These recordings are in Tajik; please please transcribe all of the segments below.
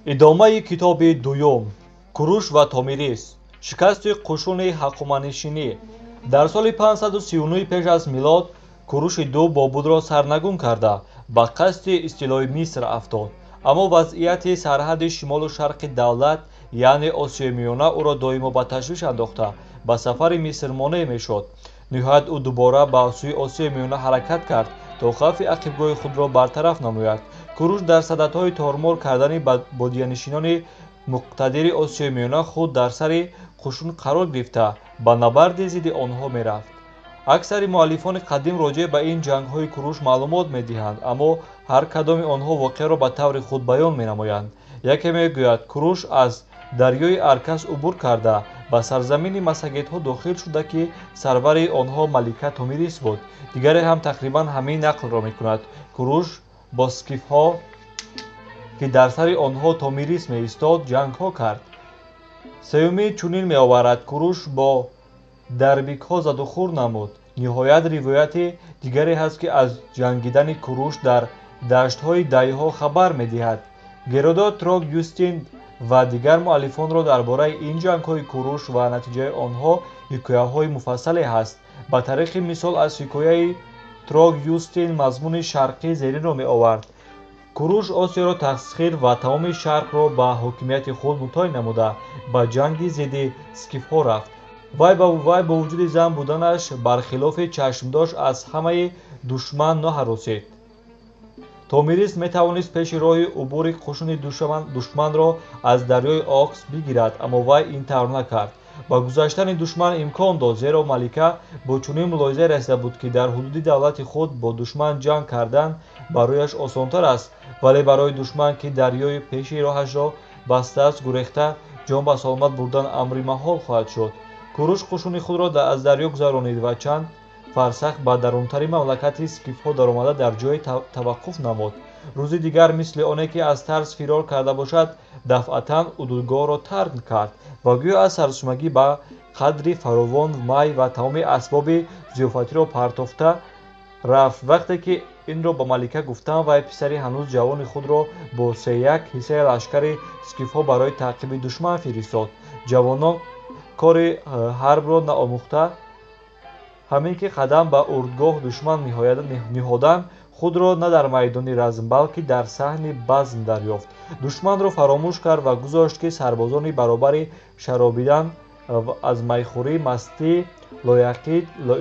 идомаи китоби дуюм куруш ва томирис шикасти қушуни ҳаққуманишинӣ. Дар соли 539 пеш аз милод куруши ду бобудро сарнагун карда ба қасди истилои миср афтод, аммо вазъияти сарҳади шимолу шарқи давлат яъне осиёи миёна ӯро доимо ба ташвиш андохта ба сафари миср монеъ мешуд. ниҳоят ӯ дубора ба сӯи осиёи миёна ҳаракат кард то хавфи ақибгоҳи худро бартараф намояд. куруш дар сададҳои тормор кардани бодиянишинони муқтадири осиёи миёна худ дар сари қушун қарор гирифта ба набарди зидди онҳо мерафт. аксари муаллифони қадим роҷеъ ба ин ҷангҳои куруш маълумот медиҳанд, аммо ҳар кадоми онҳо воқеаро ба таври худ баён менамоянд. яке мегӯяд куруш аз дарёи аркас убур карда ба сарзамини масагетҳо дохил шуда ки сарвари онҳо малика томирис буд. дигаре ҳам тақрибан ҳамин нақлро мекунад. куруш бо скифҳо ки дар сари онҳо томирис меистод ҷангҳо кард. сеюмӣ чунин меоварад куруш бо дарбикҳо задухӯр намуд. ниҳоят ривояти дигаре ҳаст ки аз ҷангидани куруш дар даштҳои дайҳо хабар медиҳад. геродот трог юстин ва дигар муаллифонро дар бораи ин ҷангҳои куруш ва натиҷаи онҳо ҳикояҳои муфассале ҳаст. ба тариқи мисол аз ҳикояи трог юстин мазмуни шарқӣ зеринро меовард. куруш осиёро тасхир ва тамоми шарқро ба ҳокимияти худ муттоҳӣ намуда ба ҷанги зидди скифҳо рафт. вай бо вуҷуди зан буданаш бархилофи чашмдош аз ҳамаи душман наҳаросид. томирис метавонист пеши роҳи убури қушуни душманро аз дарёи окс бигирад, аммо вай ин тавр накард. ба гузаштани душман имкон дод, зеро малика бо чунин мулоҳизае расида буд ки дар ҳудуди давлати худ бо душман ҷанг кардан барояш осонтар аст, вале барои душман ки дарёи пеши роҳашро бастааст гурехта ҷон ба саломат бурдан амри маҳол хоҳад шуд. куруш қушуни худро аз дарё гузаронид ва чанд фарсах ба дарунтари мамлакати скифҳо даромада дар ҷое таваққуф намуд. рӯзи дигар мисли оне ки аз тарс фирор карда бошад дафъатан ҳудудгоҳро тарк кард ва гӯё аз саросимагӣ ба қадри фаровон май ва тамоми асбоби зиёфатиро партофта рафт. вақте ки инро ба малика гуфтанд, вай писари ҳанӯз ҷавони худро бо 3-1 ҳиссаи лашкари скифҳо барои таъқиби душман фиристод. ҷавонон кори ҳарбро наомӯхта ҳамин ки қадам ба урдгоҳ душман ниҳоданд худро на дар майдони разм балки дар саҳни базм дарёфт. душманро фаромӯш кард ва гузошт ки сарбозони баробари шаробидан аз майхӯрӣ мастӣ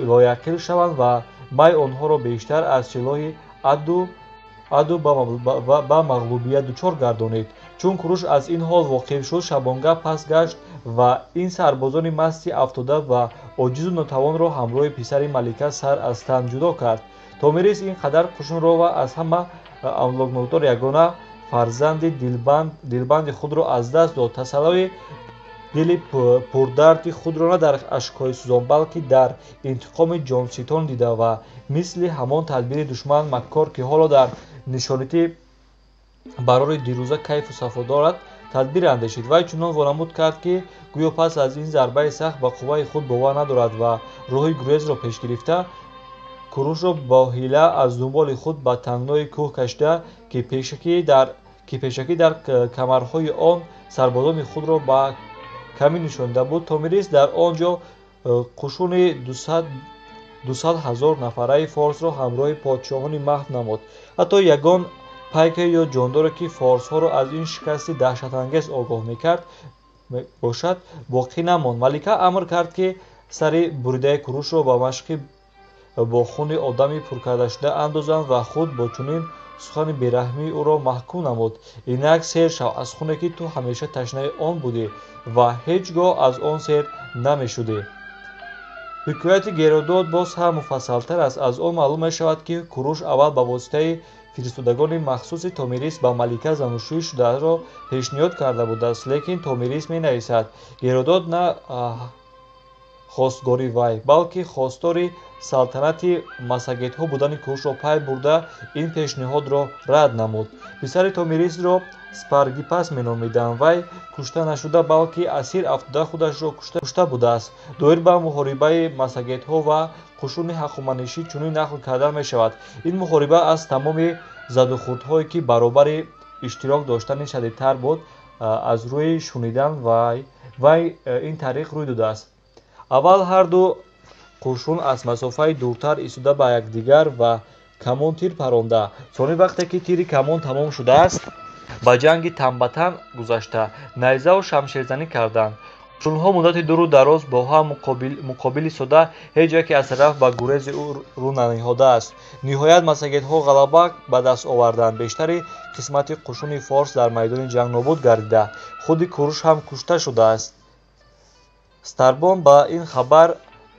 лояқил шаванд ва май онҳоро бештар аз силоҳи аду ба мағлубият дучор гардонид. чун куруш аз ин ҳол воқиф шуд, шабонгah паст гашт ва ин сарбозони масти афтода ва оҷизу нотавонро ҳамроҳи писари малика сар аз тан ҷудо кард. томирис ин қадар қушунро ва аз ҳама амлокнокдор ягона фарзанди дилбанди худро аз даст дод. тасаллои дили пурдарди худро на дар ашкҳои сӯзон балки дар интиқоми ҷонситон дида ва мисли ҳамон тадбири душман маккор ки ҳоло дар нишонати барори дирӯза кайфу сафо дорад тадбир андешид. вай чунон вонамуд кард ки гӯё пас аз ин зарбаи сахт ба қувваи худ бовар надорад ва роҳи гурезро пеш гирифта курушро бо ҳила аз дунболи худ ба тангнои кӯҳ кашида ки пешакӣ дар камарҳои он сарбозони худро ба камин нишонида буд. томирис дар он ҷо қушуни 200,000 нафараи форсро ҳамроҳи подшоҳони маҳв намуд. ҳатто ягон пайка ё ҷондоре ки форсҳоро аз ин шикасти даҳшатангез огоҳ мекард бошад боқӣ намонд. малика амр кард ки сари буридаи курушро ба машқи бо хуни одами пуркардашуда андозанд ва худ бо чунин сухани бераҳмӣ ӯро маҳкум намуд. инак сер шав аз хуне ки ту ҳамеша ташнаи он будӣ ва ҳеҷ гоҳ аз он сер намешудӣ. ҳикояти геродот боз ҳам муфассалтар аст. аз он маълум мешавад ки куруш аввал ба воситаи фиристодагони махсуси томирис ба малика занушӯӣ шударо пешниҳод карда будааст. лекин томирис менависад геродот на хостгори вай балки хостори салтанати масагетҳо будани курушро пай бурда ин пешниҳодро рад намуд. писари томирисро спаргипас меномиданд. вай кушта нашуда балки асир афтода худашро кушта будааст. доир ба муҳорибаи масагетҳо ва қушуни ҳаққуманишӣ чунин нақл карда мешавад. ин муҳориба аз тамоми задухӯрдҳое ки баробари иштирок доштани шадидтар буд аз рӯи шунидан вай ин тариқ рӯй додааст. аввал ҳарду қушун аз масофаи дуртар истода ба якдигар ва камон тир паронда, сони вақте ки тири камон тамом шудааст ба ҷанги танбатан гузашта найзаву шамшерзанӣ карданд. қушунҳо муддати дуру дароз бо ҳам муқобил истода, ҳеҷ яке аз тараф ба гурези ӯ рӯ наниҳодааст. ниҳоят масагетҳо ғалаба ба даст оварданд. бештари қисмати қушуни форс дар майдони ҷанг нобуд гардида, худи куруш ҳам кушта шудааст. Старбон ба ин хабар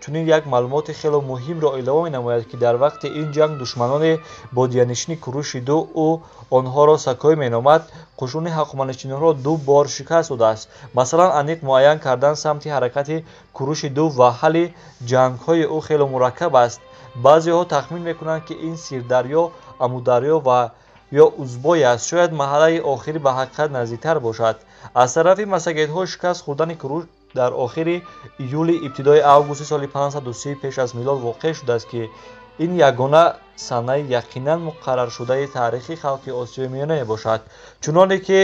чунин як маълумоти хеле муҳимро илова менамояд, ки дар вақти ин ҷанг душманони бодиянишини куруши ду ӯ онҳоро сакоӣ меномад, қушуни ҳаққуманишинонро ду бор шикаст додааст. Масалан, аниқ муайян кардан самти ҳаракати куруши ду ва ҳалли ҷангҳои ӯ хеле мураккаб аст. баъзеҳо тахмин мекунанд, ки ин сирдарё, амударё ва ё узбой аст. шояд маҳаллаи охирӣ ба ҳақиқат наздиктар бошад. аз тарафи масагетҳо шикаст хӯрдани куруш дар охири июли ибтидои августи соли 530 пеш аз милод воқеъ шудааст, ки ин ягона санаи яқинан муқарраршудаи таърихи халқи Осиёи Миёна мебошад. чуноне ки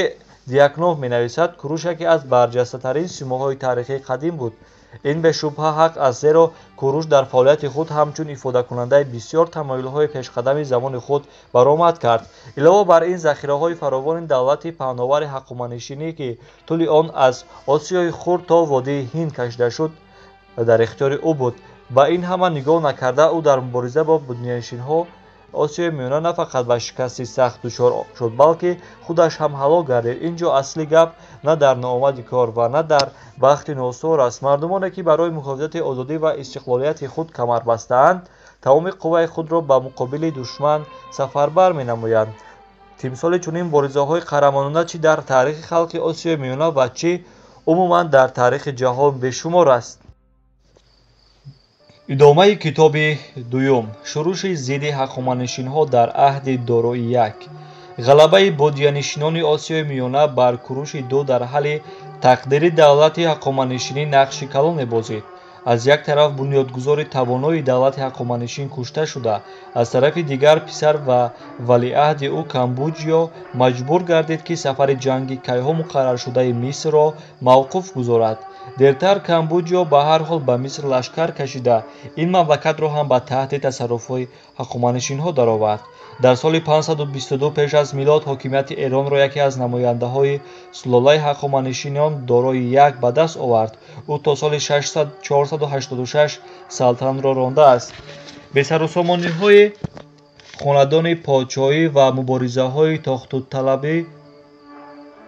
Дьякнов менависад, куруш яке аз барҷастатарин симоҳои таърихии қадим буд. ин бешубҳа ҳақ аст, зеро куруш дар фаъолияти худ ҳамчун ифодакунандаи бисёр тамоилҳои пешқадами замони худ баромад кард. илова бар ин, захираҳои фаровони давлати паҳновари ҳаққуманишинӣ, ки тӯли он аз Осиёи Хурд то водии Ҳинд кашида шуд, дар ихтиёри ӯ буд. ба ин ҳама нигоҳ накарда, ӯ дар мубориза бо буднишинҳои Осиёи Миёна на фақат ба шикасти сахт дучор шуд, балки худаш ҳам ҳалок гардид. ин ҷо асли гап на дар ноомади кор ва на дар бахти ностор аст. мардумоне, ки барои муҳофизати озодӣ ва истиқлолияти худ камар бастаанд, тамоми қувваи худро ба муқобили душман сафарбар менамоянд. тимсоли чунин муборизаҳои қаҳрамонона чӣ дар таърихи халқи Осиёи Миёна ва чӣ умуман дар таърихи ҷаҳон бешумор аст. идомаи китоби дуюм. шуруши зидди ҳаққуманишинҳо дар аҳди дорои як. ғалабаи бодиянишинони Осиёи Миёна бар куруши ду дар ҳалли тақдири давлати ҳаққуманишинӣ нақши калон мебозид. аз як тараф бунёдгузори тавонои давлати ҳаққуманишин кушта шуда, аз тарафи дигар писар ва валиаҳди ӯ Камбуҷиё маҷбур гардид, ки сафари ҷанги кайҳо муқарраршудаи Мисрро мавқуф гузорад. дертар Камбуҷиё ба ҳар ҳол ба Миср лашкар кашида, ин мамлакатро ҳам ба таҳти тасарруфи ҳаққуманишинҳо даровард. дар соли 522 пеш аз милод ҳокимияти Эронро яке аз намояндаҳои сулолаи ҳаққуманишинон дорои як ба даст овард. ӯ то соли 486 салтанатро рондааст. бесарусомониҳои хонадони подшоҳӣ ва муборизаҳои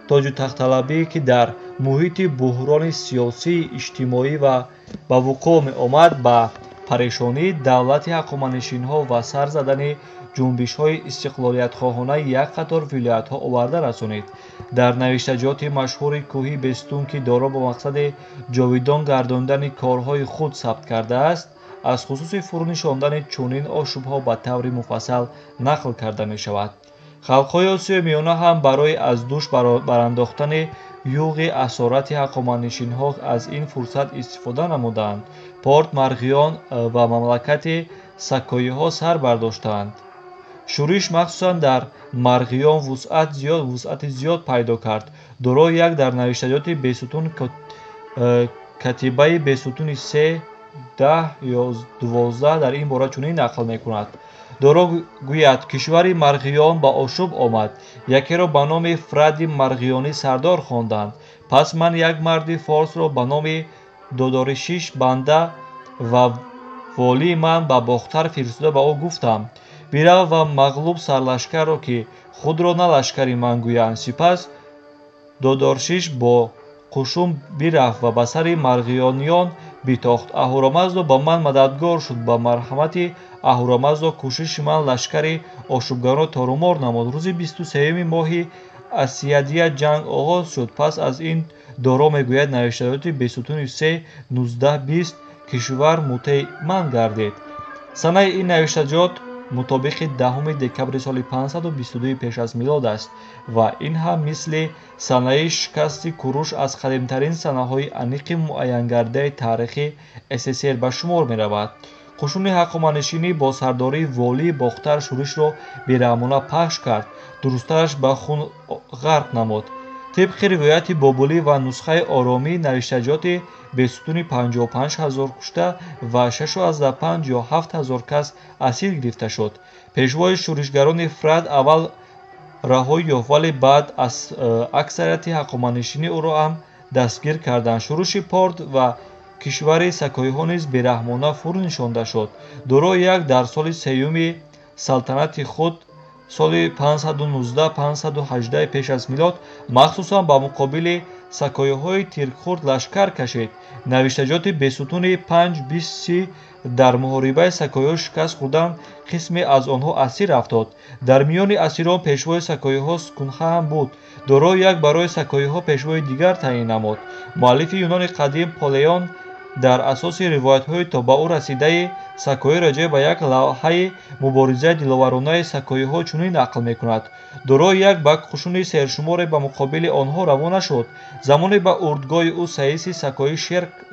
тоҷутахтталабӣ, ки дар муҳити буҳрони сиёсӣ иҷтимоӣ ба вуқӯъ меомад, ба парешонии давлати ҳаққуманишинҳо ва сар задани ҷунбишҳои истиқлолиятхоҳонаи як қатор вилоятҳо оварда расонид. дар навиштаҷоти машҳури кӯҳи бестун, ки доро бо мақсади ҷовидон гардондани корҳои худ сабт кардааст, аз хусуси фурӯнишондани чунин ошӯбҳо ба таври муфассал нақл карда мешавад. халқҳои Осиёи Миёна ҳам барои аз дӯш барандохтани юғи асорати ҳаққуманишинҳо аз ин фурсат истифода намуданд. порт, марғиён ва мамлакати сакоиҳо сар бардоштанд. шӯриш махсусан дар марғиён вусъати зиёд пайдо кард. доро як дар навиштаҷоти бесутун катибаи бесутуни 3, 10 ё 12 дар ин бора чунин нақл мекунад. доро гӯяд, кишвари Марғиён ба ошӯб омад. якеро ба номи Фради Марғиёнӣ сардор хонданд. пас ман як марди форсро ба номи Додоришиш банда ва волии ман ба Бохтар фиристода ба ӯ гуфтам: бирав ва мағлуб сарлашкарро, ки худро на лашкари ман гӯянд. сипас Додоршиш бо қушун бирафт ва ба сари марғиёниён битохт. Аҳуромаздо ба ман мададгор шуд. ба марҳамати Аҳуромаздо кӯшиши ман лашкари ошӯбгаронро торумор намуд. рӯзи 23 моҳи Асиядия ҷанг оғоз шуд. пас аз ин доро мегӯяд навиштаҷоти бесутуни 3, 19-20 кишвар мутеъи ман гардид. санаи ин навиштаҷот мутобиқи 10 декабри соли 522 пеш аз милод аст ва ин ҳам мисли санаи шикасти куруш аз қадимтарин санаҳои аниқи муайянгардаи таърихи СССР ба шумор меравад. қушуни ҳаққуманишинӣ бо сардории волӣ бохтар шӯришро бераҳмона пахш кард, дурусттараш ба хун ғарқ намуд. тибқи ривояти бобулӣ ва нусхаи оромӣ навиштаҷоти бесутуни 55 000 кушта ва 65 ё 7 000 кас асир гирифта шуд. пешвои шӯришгарони фрад аввал раҳоӣ ёфт, вале баъд аксарияти ҳаққуманишини ӯро ҳам дастгир карданд. шӯриши порт ва кишвари сакоиҳо низ бераҳмона фур нишонда шуд. дорои як дар соли сеюми салтанати худ соли 519-518 пеш аз милод махсусан ба муқобили сакоиҳои тиркхурд лашкар кашид. навиштаҷоти бесутуни 5-20 дар муҳорибаи сакоиҳо шикаст хӯрданд, қисме аз онҳо асир афтод. дар миёни асирон пешвои сакоиҳо Скунха ҳам буд. дорои як барои сакоиҳо пешвои дигар таъин намуд. муаллифи юнони қадим Полеон дар асоси ривоятҳои то ба ӯ расидаи сакоӣ раҷеъ ба як лавҳаи муборизаи диловаронаи сакоиҳо чунин нақл мекунад: дорои як баг қушуни сершуморе ба муқобили онҳо равона шуд. замоне ба урдгоҳи ӯ саиси сакоӣ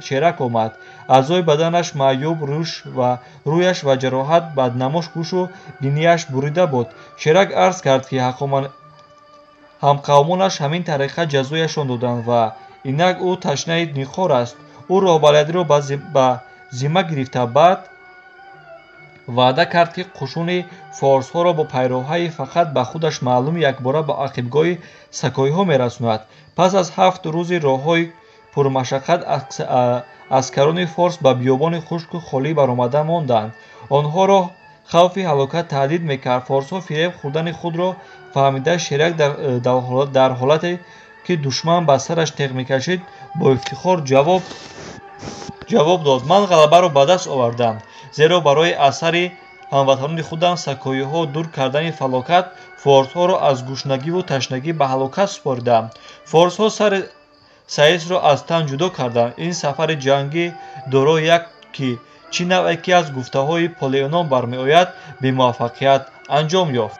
шерак омад. аъзои баданаш маъюб рӯш ва рӯяш ва ҷароҳат баднамуш гӯшу бинияш бурида буд. шерак арз кард, ки ҳамқавмонаш ҳамин тариқа ҷазояшон доданд ва инак ӯ ташнаи ниқор аст. ӯ роҳбалиятиро ба зимма гирифта, баъд ваъда кард, ки қушуни форсҳоро бо пайроҳаи фақат ба худаш маълум якбора ба ақибгоҳи сакоиҳо мерасонад. пас аз 7 рӯзи роҳҳои пурмашаққат аскарони форс ба биёбони хушку холӣ баромада монданд. онҳоро хавфи ҳалокат таҳдид мекард. форсҳо фиреб хӯрдани худро фаҳмида, шерак дар ҳолате ки душман ба сараш теғ мекашид бо ифтихор ҷавоб дод: ман ғалабаро ба даст овардам, зеро барои асари ҳамватанони худам, сакоиҳо, дур кардани фалокат, форсҳоро аз гушнагиву ташнагӣ ба ҳалокат супоридам. форсҳо сари саисро аз тан ҷудо карданд. ин сафари ҷангӣ дорои як ки чӣ навъе ки аз гуфтаҳои Полеонон бармеояд бемуваффақият анҷом ёфт.